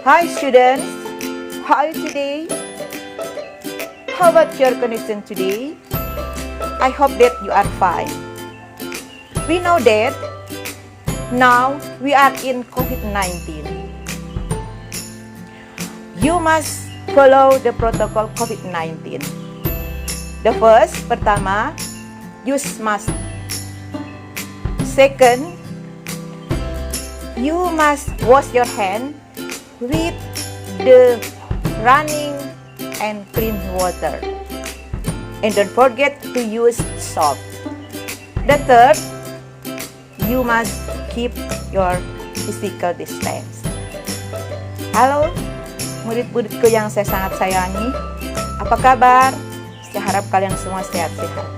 Hi students, how are you today? How about your condition today? I hope that you are fine. We know that now we are in COVID-19. You must follow the protocol COVID-19. The first, pertama, use mask. Second, you must wash your hand with the running and clean water. And don't forget to use soap. The third, you must keep your physical distance. Halo, murid-muridku yang saya sangat sayangi. Apa kabar? Saya harap kalian semua sehat-sehat.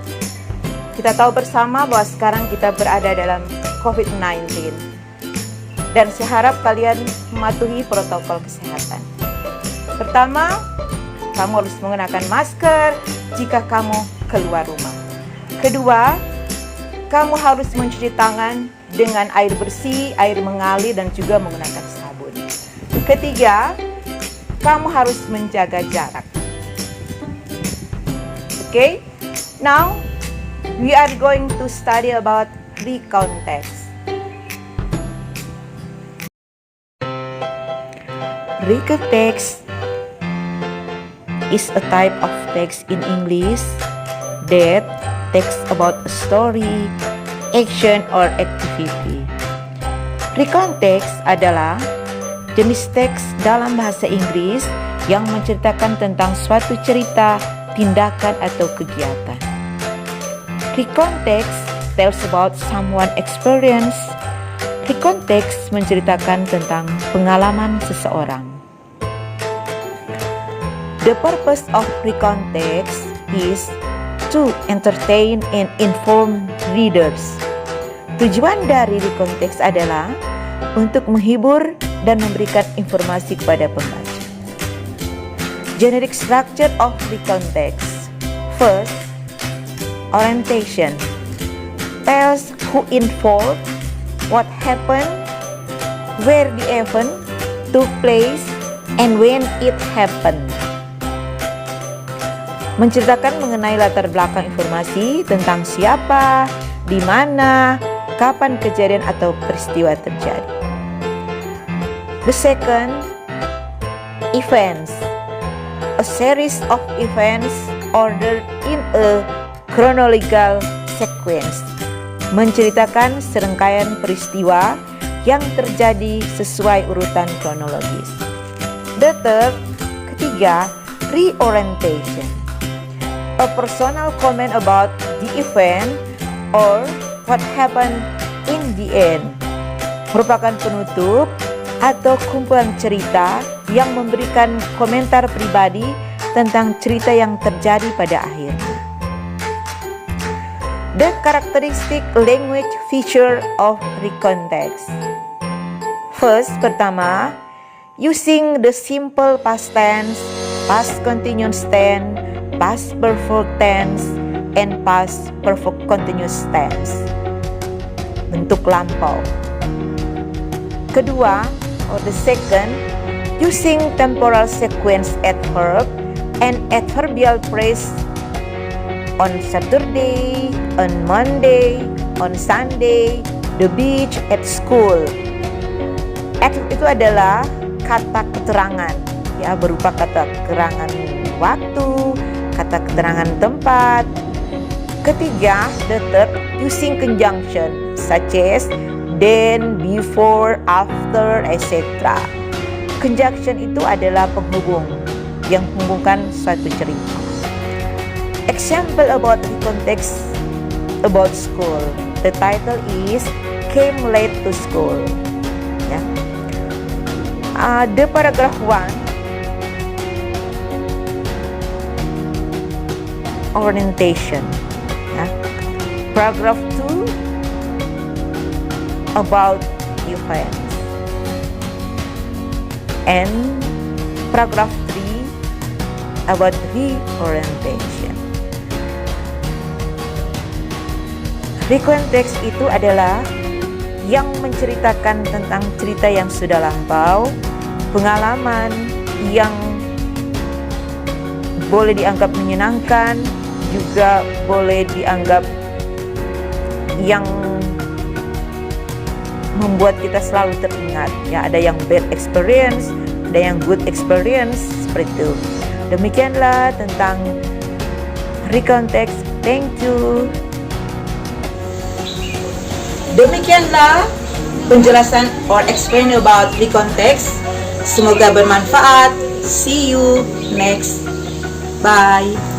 Kita tahu bersama bahwa sekarang kita berada dalam COVID-19. Dan saya harap kalian mematuhi protokol kesehatan. Pertama, kamu harus menggunakan masker jika kamu keluar rumah. Kedua, kamu harus mencuci tangan dengan air bersih, air mengalir, dan juga menggunakan sabun. Ketiga, kamu harus menjaga jarak. Okay, now we are going to study about recount text. Recount text is a type of text in English that talks about a story, action, or activity. Recount text adalah jenis teks dalam bahasa Inggris yang menceritakan tentang suatu cerita, tindakan, atau kegiatan. Recount text tells about someone's experience. Recount text menceritakan tentang pengalaman seseorang. The purpose of recount text is to entertain and inform readers. Tujuan dari recount text adalah untuk menghibur dan memberikan informasi kepada pembaca. Generic structure of recount text. First, orientation. Tells who involved, what happened, where the event took place, and when it happened. Menceritakan mengenai latar belakang informasi tentang siapa, di mana, kapan kejadian atau peristiwa terjadi. The second, events. A series of events ordered in a chronological sequence. Menceritakan serangkaian peristiwa yang terjadi sesuai urutan kronologis. The third, ketiga, reorientation. A personal comment about the event or what happened in the end. Merupakan penutup atau kumpulan cerita yang memberikan komentar pribadi tentang cerita yang terjadi pada akhirnya. The characteristic language feature of recount text. First, pertama, using the simple past tense, past continuous tense, past perfect tense, and past perfect continuous tense. Bentuk lampau. Kedua, or the second, using temporal sequence adverb and adverbial phrase on Saturday, on Monday, on Sunday, the beach, at school. Adverb itu adalah kata keterangan, ya, berupa kata keterangan waktu, kata keterangan tempat. Ketiga, the third, using conjunction such as then, before, after, etc. Conjunction itu adalah penghubung yang menghubungkan suatu cerita. Example about the context about school. The title is Came Late to School. Ya. The paragraph 1, orientation. Ya. Paragraph 2, about events. And paragraph 3, about reorientation. Recount text itu adalah yang menceritakan tentang cerita yang sudah lampau, pengalaman yang boleh dianggap menyenangkan, juga boleh dianggap yang membuat kita selalu teringat. Ya, ada yang bad experience, ada yang good experience, seperti itu. Demikianlah tentang recontext. Thank you. Demikianlah penjelasan or explain about recontext. Semoga bermanfaat. See you next. Bye.